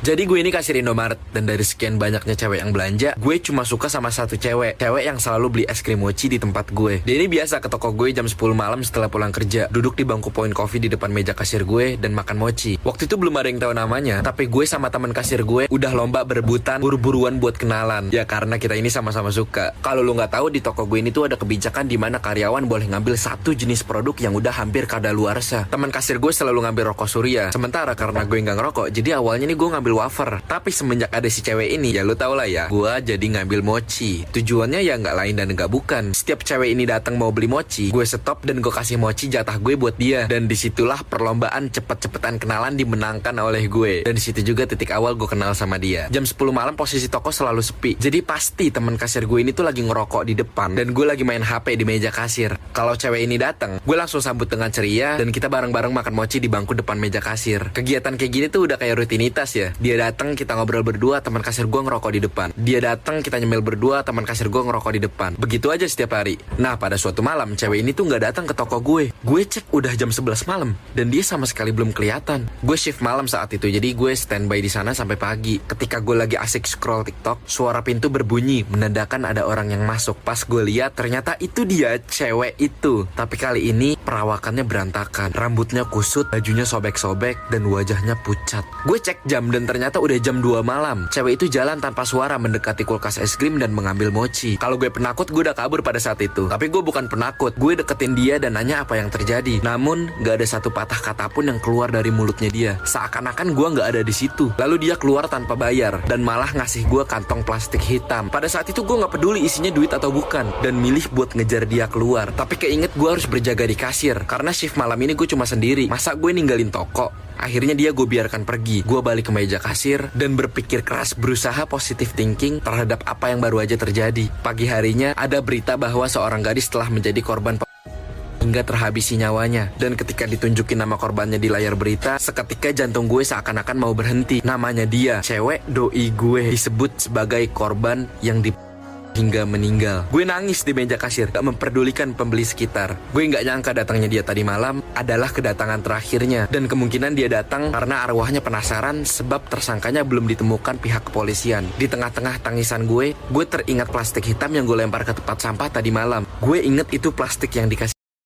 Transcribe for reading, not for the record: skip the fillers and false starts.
Jadi gue ini kasir Indomaret, dan dari sekian banyaknya cewek yang belanja, gue cuma suka sama satu cewek yang selalu beli es krim mochi di tempat gue. Dia ini biasa ke toko gue jam 10 malam setelah pulang kerja, duduk di bangku point coffee di depan meja kasir gue dan makan mochi. Waktu itu belum ada yang tahu namanya, tapi gue sama teman kasir gue udah lomba berebutan buru-buruan buat kenalan. Ya karena kita ini sama-sama suka. Kalau lu nggak tahu, di toko gue ini tuh ada kebijakan di mana karyawan boleh ngambil satu jenis produk yang udah hampir kadaluarsa. Teman kasir gue selalu ngambil rokok Surya, sementara karena gue nggak ngerokok, jadi awalnya nih gue ngambil wafer. Tapi semenjak ada si cewek ini, ya lu tau lah ya, gue jadi ngambil mochi. Tujuannya ya nggak lain dan nggak bukan. Setiap cewek ini datang mau beli mochi, gue stop dan gue kasih mochi jatah gue buat dia. Dan disitulah perlombaan cepet-cepetan kenalan dimenangkan oleh gue. Dan disitu juga titik awal gue kenal sama dia. Jam 10 malam posisi toko selalu sepi, jadi pasti teman kasir gue ini tuh lagi ngerokok di depan, dan gue lagi main HP di meja kasir. Kalau cewek ini datang, gue langsung sambut dengan ceria dan kita bareng-bareng makan mochi di bangku depan meja kasir. Kegiatan kayak gini tuh udah kayak rutinitas ya. Dia datang, kita ngobrol berdua, teman kasir gue ngerokok di depan. Dia datang, kita nyemil berdua, teman kasir gue ngerokok di depan. Begitu aja setiap hari. Nah, pada suatu malam, cewek ini tuh nggak datang ke toko gue. Gue cek udah jam 11 malam dan dia sama sekali belum kelihatan. Gue shift malam saat itu, jadi gue standby di sana sampai pagi. Ketika gue lagi asik scroll TikTok, suara pintu berbunyi, menandakan ada orang yang masuk. Pas gue lihat, ternyata itu dia, cewek itu. Tapi kali ini perawakannya berantakan, rambutnya kusut, bajunya sobek-sobek, dan wajahnya pucat. Gue cek jam dan ternyata udah jam 2 malam. Cewek itu jalan tanpa suara mendekati kulkas es krim dan mengambil mochi. Kalau gue penakut, gue udah kabur pada saat itu. Tapi gue bukan penakut, gue deketin dia dan nanya apa yang terjadi. Namun gak ada satu patah kata pun yang keluar dari mulutnya dia. Seakan-akan gue gak ada di situ. Lalu dia keluar tanpa bayar dan malah ngasih gue kantong plastik hitam. Pada saat itu gue gak peduli isinya duit atau bukan, dan milih buat ngejar dia keluar. Tapi keinget gue harus berjaga di kasir, karena shift malam ini gue cuma sendiri. Masa gue ninggalin toko? Akhirnya dia gue biarkan pergi. Gue balik ke meja kasir dan berpikir keras, berusaha positive thinking terhadap apa yang baru aja terjadi. Pagi harinya ada berita bahwa seorang gadis telah menjadi korban hingga terhabisi nyawanya. Dan ketika ditunjukin nama korbannya di layar berita, seketika jantung gue seakan-akan mau berhenti. Namanya dia, cewek doi gue, disebut sebagai korban yang hingga meninggal. Gue nangis di meja kasir, gak memperdulikan pembeli sekitar. Gue gak nyangka datangnya dia tadi malam adalah kedatangan terakhirnya. Dan kemungkinan dia datang karena arwahnya penasaran sebab tersangkanya belum ditemukan pihak kepolisian. Di tengah-tengah tangisan gue teringat plastik hitam yang gue lempar ke tempat sampah tadi malam. Gue inget itu plastik yang dikasih